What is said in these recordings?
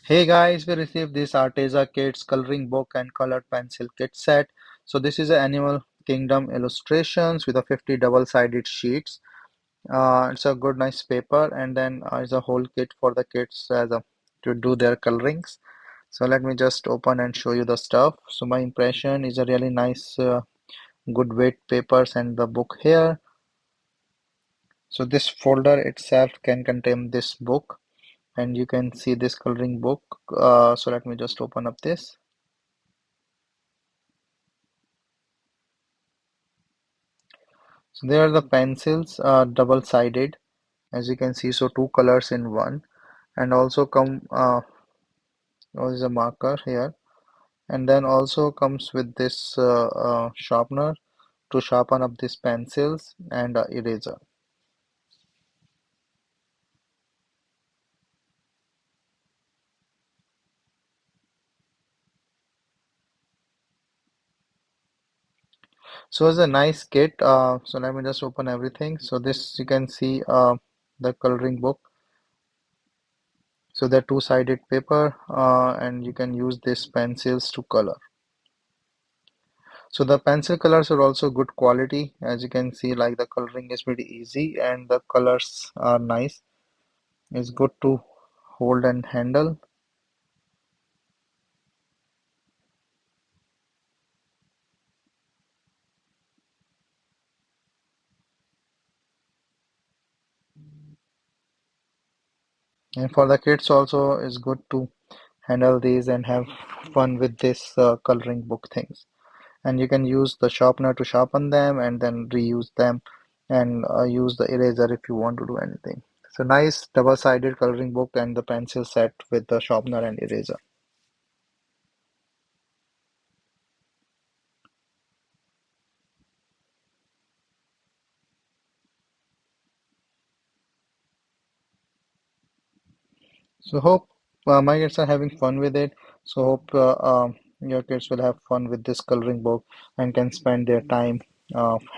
Hey guys, we received this ARTEZA Kids coloring book and colored pencil kit set. So this is an Animal Kingdom illustrations with a 50 double-sided sheets. It's a good nice paper and then it's a whole kit for the kids to do their colorings. So let me just open and show you the stuff. So my impression is a really nice good weight papers and the book here. So this folder itself can contain this book and you can see this coloring book. So let me just open up this. So there are the pencils double-sided as you can see, so two colors in one, and also is a marker here, and then also comes with this sharpener to sharpen up these pencils and eraser. So it's a nice kit. So let me just open everything. So this you can see the coloring book. So they're two-sided paper, and you can use these pencils to color. So the pencil colors are also good quality. As you can see, like the coloring is pretty easy and the colors are nice. It's good to hold and handle. And for the kids also, it's good to handle these and have fun with this coloring book things. And you can use the sharpener to sharpen them and then reuse them and use the eraser if you want to do anything. So nice double-sided coloring book and the pencil set with the sharpener and eraser. So hope my kids are having fun with it. So hope your kids will have fun with this coloring book and can spend their time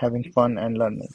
having fun and learning.